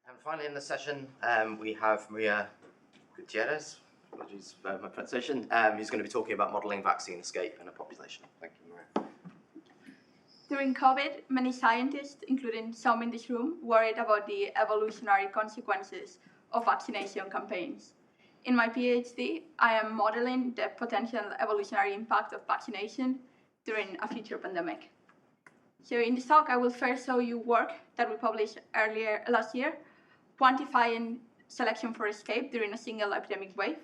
And finally in the session, we have Maria Gutierrez, apologies for my pronunciation, who's going to be talking about modeling vaccine escape in a population. Thank you, Maria. During COVID, many scientists, including some in this room, worried about the evolutionary consequences of vaccination campaigns. In my PhD, I am modeling the potential evolutionary impact of vaccination during a future pandemic. So in this talk, I will first show you work that we published last year, quantifying selection for escape during a single epidemic wave.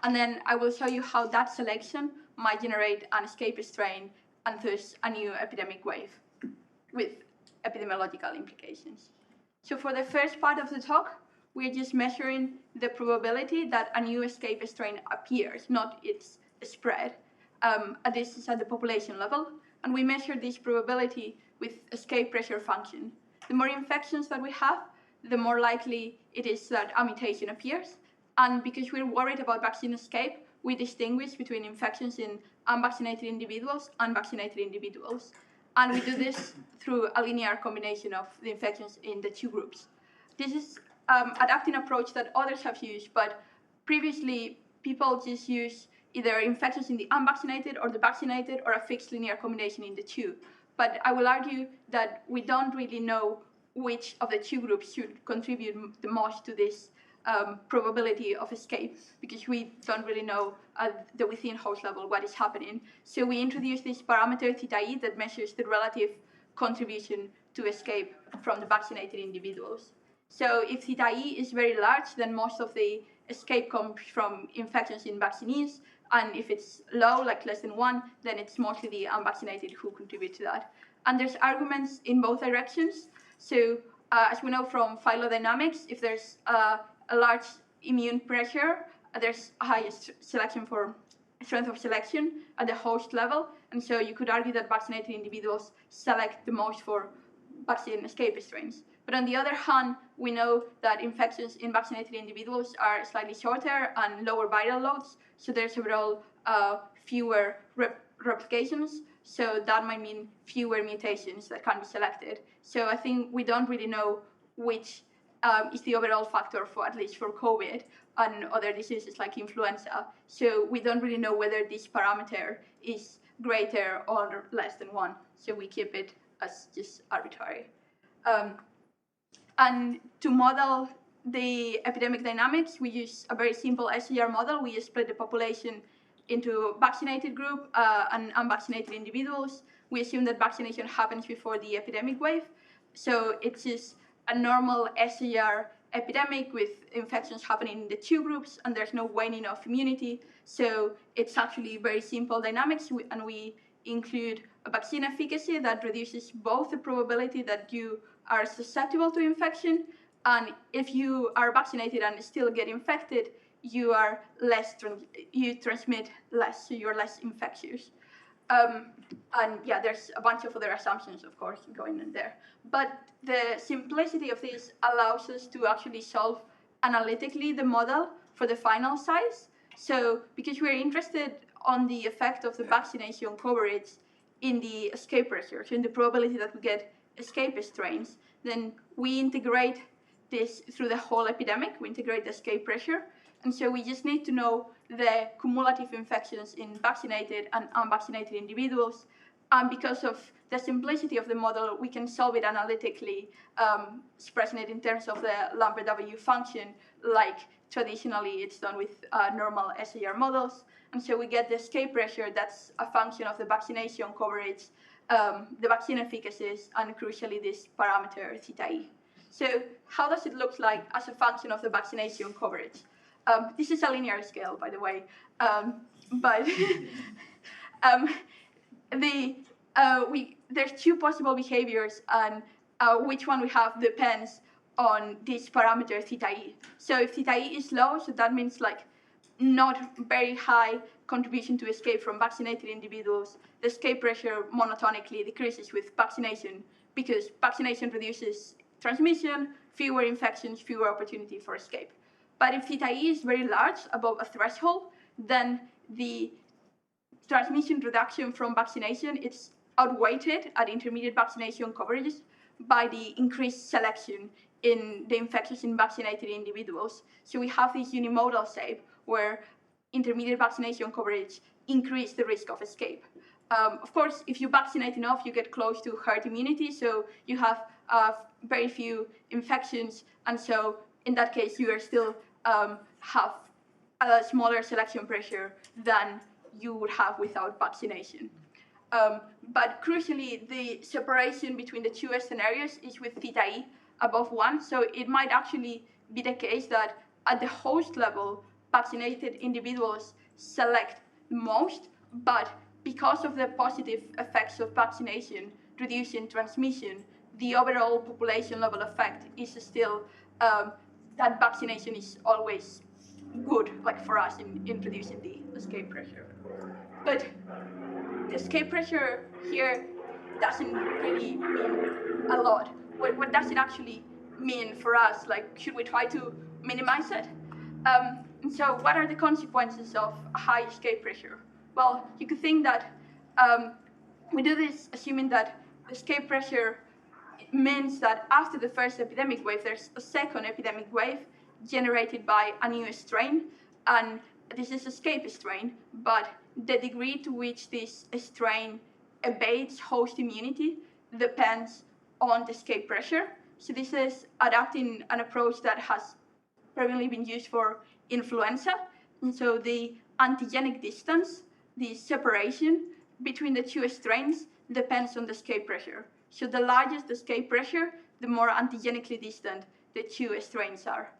And then I will show you how that selection might generate an escape strain and thus a new epidemic wave with epidemiological implications. So for the first part of the talk, we're just measuring the probability that a new escape strain appears, not its spread. This is at the population level, and we measure this probability with escape pressure function. The more infections that we have, the more likely it is that a mutation appears. And because we're worried about vaccine escape, we distinguish between infections in unvaccinated individuals and vaccinated individuals. And we do this through a linear combination of the infections in the two groups. This is adapting approach that others have used, but previously people just use either infections in the unvaccinated or the vaccinated or a fixed linear combination in the two. But I will argue that we don't really know which of the two groups should contribute the most to this probability of escape, because we don't really know at the within host level what is happening. So we introduced this parameter theta e that measures the relative contribution to escape from the vaccinated individuals. So if theta e is very large, then most of the escape comes from infections in vaccinees, and if it's low, like less than 1, then it's mostly the unvaccinated who contribute to that. And there's arguments in both directions. So as we know from phylogenetics, if there's a large immune pressure, there's a high selection for strength of selection at the host level. And so you could argue that vaccinated individuals select the most for vaccine escape strains. But on the other hand, we know that infections in vaccinated individuals are slightly shorter and lower viral loads. So there's overall fewer replications. So that might mean fewer mutations that can be selected. So I think we don't really know which is the overall factor for, at least for COVID and other diseases like influenza. So we don't really know whether this parameter is greater or less than 1. So we keep it as just arbitrary. And to model the epidemic dynamics, we use a very simple SCR model. We split the population into vaccinated group and unvaccinated individuals. We assume that vaccination happens before the epidemic wave. So it's just a normal SCR epidemic with infections happening in the two groups, and there's no waning of immunity. So it's actually very simple dynamics, and we include a vaccine efficacy that reduces both the probability that you are susceptible to infection, and if you are vaccinated and still get infected, you are you transmit less, so you're less infectious. And yeah, there's a bunch of other assumptions, of course, going in there. But the simplicity of this allows us to actually solve analytically the model for the final size. So because we're interested on the effect of the vaccination coverage in the escape pressure, so in the probability that we get escape strains, then we integrate this through the whole epidemic. We integrate the escape pressure. And so we just need to know the cumulative infections in vaccinated and unvaccinated individuals. And because of the simplicity of the model, we can solve it analytically, expressing it in terms of the Lambert W function, like traditionally it's done with normal SAR models. And so we get the escape pressure that's a function of the vaccination coverage, the vaccine efficacies, and crucially this parameter theta e. So how does it look like as a function of the vaccination coverage? This is a linear scale, by the way, but there's two possible behaviors, and which one we have depends on this parameter theta e. So if theta e is low, so that means like not very high contribution to escape from vaccinated individuals, the escape pressure monotonically decreases with vaccination because vaccination reduces transmission, fewer infections, fewer opportunity for escape. But if theta e is very large, above a threshold, then the transmission reduction from vaccination is outweighed at intermediate vaccination coverages by the increased selection in the infections in vaccinated individuals. So we have this unimodal shape where intermediate vaccination coverage increases the risk of escape. Of course, if you vaccinate enough, you get close to herd immunity, so you have very few infections, and so in that case, you are still have a smaller selection pressure than you would have without vaccination. But crucially, the separation between the two scenarios is with theta E above 1, so it might actually be the case that at the host level, vaccinated individuals select most, but because of the positive effects of vaccination reducing transmission, the overall population level effect is still that vaccination is always good, like for us in reducing the escape pressure. But the escape pressure here doesn't really mean a lot. What does it actually mean for us? Like, should we try to minimize it? And so what are the consequences of a high escape pressure? Well, you could think that we do this assuming that the escape pressure means that after the first epidemic wave, there's a second epidemic wave generated by a new strain, and this is escape strain, but the degree to which this strain evades host immunity depends on the escape pressure. So this is adapting an approach that has primarily been used for influenza. And so the antigenic distance, the separation between the two strains, depends on the escape pressure. So the largest the escape pressure, the more antigenically distant the two strains are.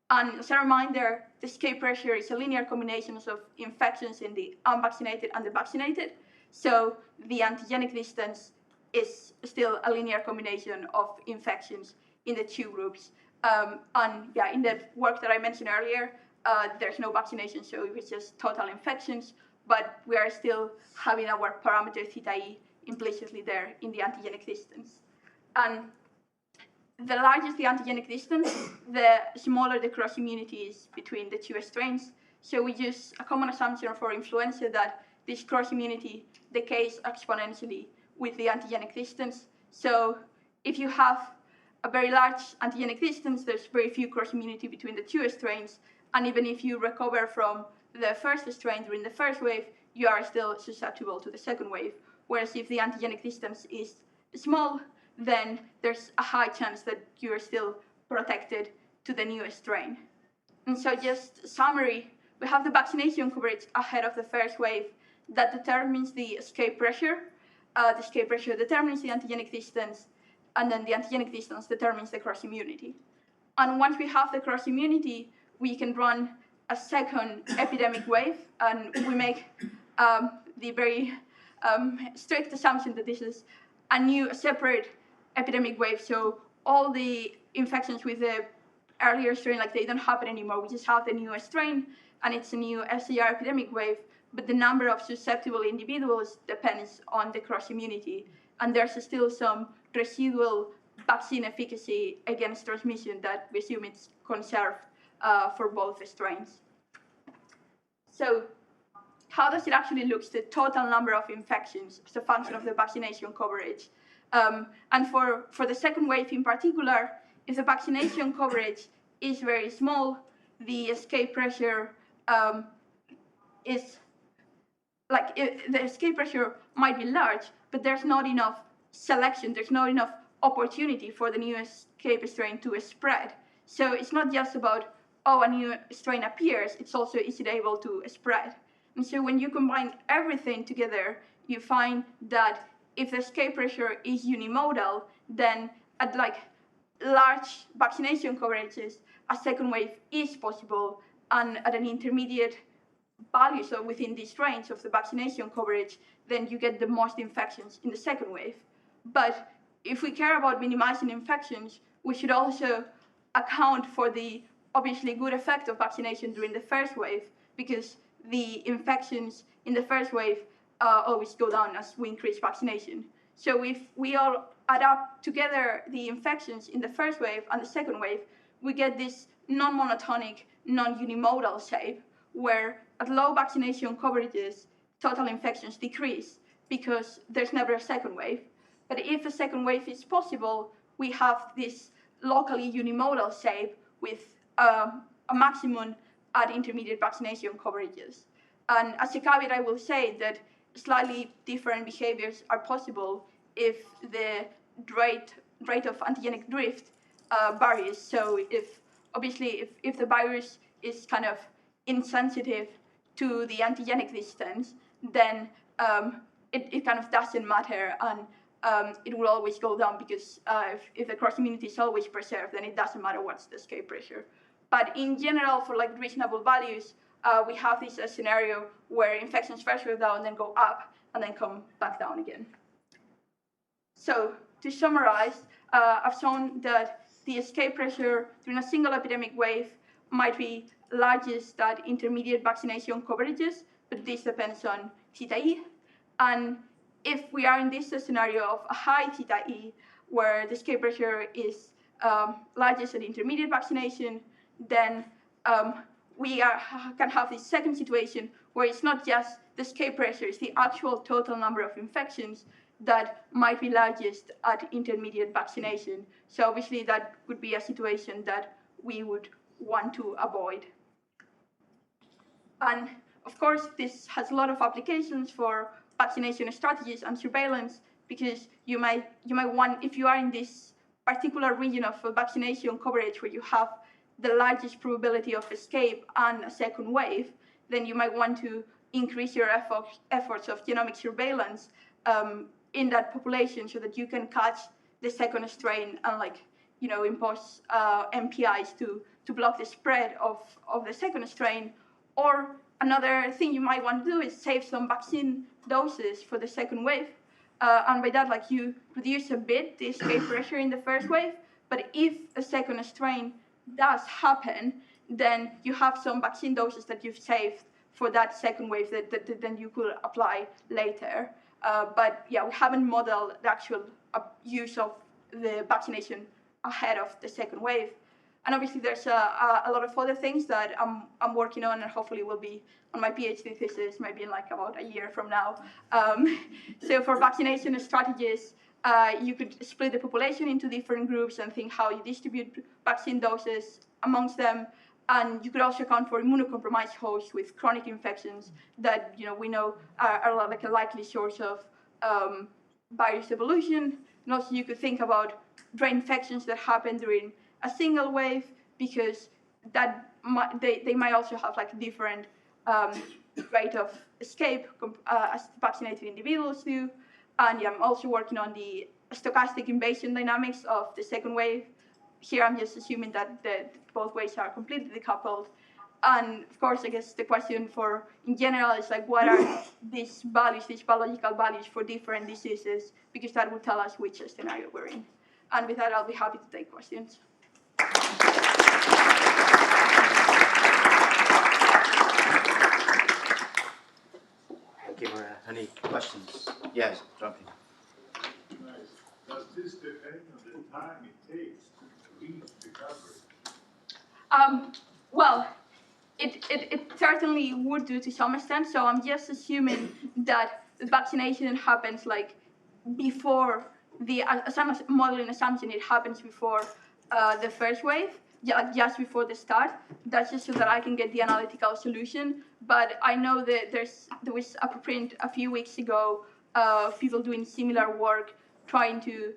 And as a reminder, the escape pressure is a linear combination of infections in the unvaccinated and the vaccinated. So the antigenic distance is still a linear combination of infections in the two groups. And yeah, in the work that I mentioned earlier, there's no vaccination, so it's just total infections, but we are still having our parameter theta E implicitly there in the antigenic distance. And the larger the antigenic distance, the smaller the cross immunity is between the two strains. So we use a common assumption for influenza that this cross immunity decays exponentially with the antigenic distance. So if you have a very large antigenic distance, there's very few cross immunity between the two strains, and even if you recover from the first strain during the first wave, you are still susceptible to the second wave. Whereas if the antigenic distance is small, then there's a high chance that you are still protected to the new strain. And so just summary, we have the vaccination coverage ahead of the first wave that determines the escape pressure. The escape pressure determines the antigenic distance, and then the antigenic distance determines the cross immunity. And once we have the cross immunity, we can run a second epidemic wave, and we make the very strict assumption that this is a new separate epidemic wave, so all the infections with the earlier strain, like they don't happen anymore. We just have the new strain, and it's a new SAR epidemic wave, but the number of susceptible individuals depends on the cross immunity, and there's still some residual vaccine efficacy against transmission that we assume it's conserved for both strains. So how does it actually look, the total number of infections as a function of the vaccination coverage? And for the second wave in particular, if the vaccination coverage is very small, the escape pressure is like the escape pressure might be large, but there's not enough selection, there's not enough opportunity for the new escape strain to spread. So it's not just about, oh, a new strain appears, it's also, is it able to spread? And so when you combine everything together, you find that if the escape pressure is unimodal, then at like large vaccination coverages, a second wave is possible, and at an intermediate value, so within this range of the vaccination coverage, then you get the most infections in the second wave. But if we care about minimizing infections, we should also account for the obviously good effect of vaccination during the first wave, because the infections in the first wave always go down as we increase vaccination. So if we all add up together the infections in the first wave and the second wave, we get this non-monotonic, non-unimodal shape, where at low vaccination coverages, total infections decrease because there's never a second wave. But if a second wave is possible, we have this locally unimodal shape with a maximum at intermediate vaccination coverages. And as a caveat, I will say that slightly different behaviors are possible if the rate of antigenic drift varies. So if the virus is kind of insensitive to the antigenic distance, then it kind of doesn't matter, and it will always go down, because if the cross immunity is always preserved, then it doesn't matter what's the escape pressure. But in general, for like reasonable values, we have this scenario where infections first go down, then go up, and then come back down again. So to summarize, I've shown that the escape pressure during a single epidemic wave might be largest at intermediate vaccination coverages, but this depends on theta E. And if we are in this scenario of a high theta E, where the escape pressure is largest at intermediate vaccination, then we can have this second situation where it's not just the escape pressure, it's the actual total number of infections that might be largest at intermediate vaccination. So obviously that would be a situation that we would want to avoid. And of course, this has a lot of applications for vaccination strategies and surveillance, because you might want, if you are in this particular region of vaccination coverage where you have the largest probability of escape and a second wave, then you might want to increase your efforts of genomic surveillance in that population, so that you can catch the second strain and impose MPIs to block the spread of the second strain. Or another thing you might want to do is save some vaccine doses for the second wave, and by that, you reduce a bit the escape pressure in the first wave. But if a second strain does happen, then you have some vaccine doses that you've saved for that second wave that then you could apply later. But yeah, we haven't modeled the actual use of the vaccination ahead of the second wave. And obviously there's a lot of other things that I'm working on, and hopefully will be on my PhD thesis maybe in about a year from now. So for vaccination strategies, you could split the population into different groups and think how you distribute vaccine doses amongst them. And you could also account for immunocompromised hosts with chronic infections that we know are like a likely source of virus evolution. And also you could think about reinfections that happen during a single wave, because they might also have different rate of escape as vaccinated individuals do. And yeah, I'm also working on the stochastic invasion dynamics of the second wave. Here I'm just assuming that both waves are completely decoupled. And of course, I guess the question in general is what are these values, these biological values for different diseases, because that will tell us which scenario we're in. And with that, I'll be happy to take questions. Thank you, Maria. Any questions? Yes, Jonathan. Nice. Does this depend on the time it takes to reach the coverage? Well, it certainly would do to some extent. So I'm just assuming that the vaccination happens before as I'm modeling assumption, it happens before the first wave, just before the start. That's just so that I can get the analytical solution. But I know that there was a preprint a few weeks ago of people doing similar work, trying to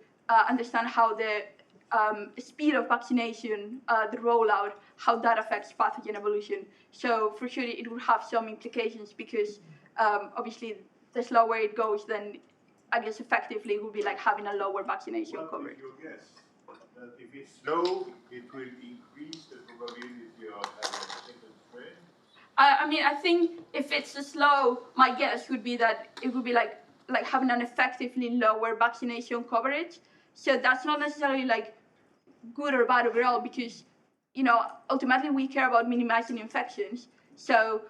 understand how the speed of vaccination, the rollout, how that affects pathogen evolution. So for sure it would have some implications, because obviously the slower it goes, then I guess effectively it would be having a lower vaccination coverage. What is your guess? That if it's slow, it will increase the probability of having a second strain? I think if it's slow, my guess would be that it would be like having an effectively lower vaccination coverage. So that's not necessarily good or bad overall, because ultimately we care about minimizing infections. So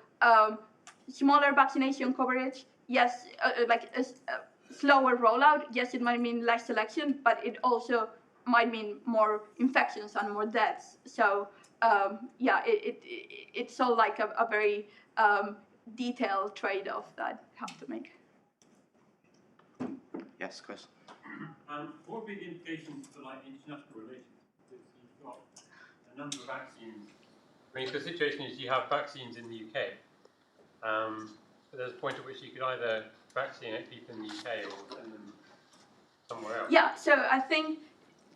smaller vaccination coverage, yes, a slower rollout, yes, it might mean less selection, but it also might mean more infections and more deaths. So yeah, it's all a very detailed trade-off that you have to make. Yes, Chris. What would be the implications for international relations? number of vaccines. I mean, the situation is you have vaccines in the UK, but there's a point at which you could either vaccinate people in the UK or send them somewhere else. Yeah, so I think,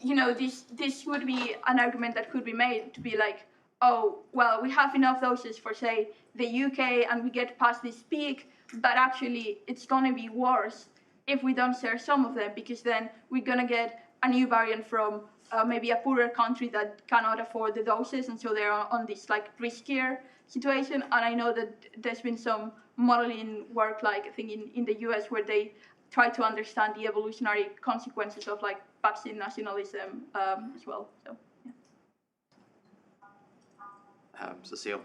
you know, this would be an argument that could be made to be like, oh, well, we have enough doses for, say, the UK and we get past this peak, but actually it's going to be worse if we don't share some of them, because then we're going to get a new variant from maybe a poorer country that cannot afford the doses, and so they're on this like riskier situation. And I know that there's been some modeling work, like I think in the US, where they try to understand the evolutionary consequences of like vaccine nationalism as well. So yeah. Cecile.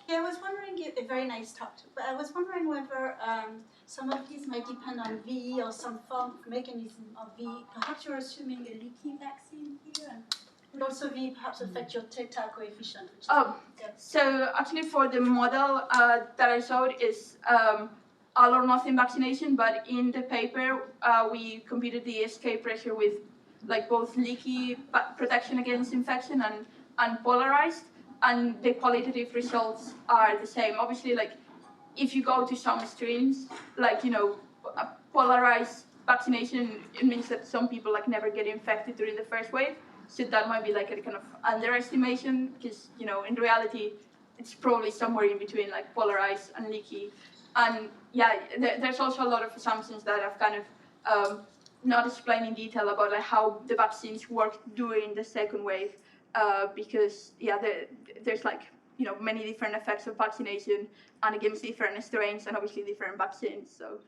Yeah, I was wondering, a very nice talk, but I was wondering whether some of these might depend on VE or some form of mechanism of VE. Perhaps you're assuming a leaky vaccine here, and also VE perhaps affect your theta coefficient. So actually for the model that I showed is all or nothing vaccination, but in the paper we computed the escape pressure with like both leaky protection against infection and polarized. And the qualitative results are the same. Obviously, like if you go to some extremes, like, you know, a polarized vaccination, it means that some people like never get infected during the first wave. So that might be like a kind of underestimation, because, you know, in reality, it's probably somewhere in between like polarized and leaky. And yeah, there's also a lot of assumptions that I've kind of not explained in detail about like how the vaccines work during the second wave. Because yeah, there's like, you know, many different effects of vaccination and against different strains and obviously different vaccines. So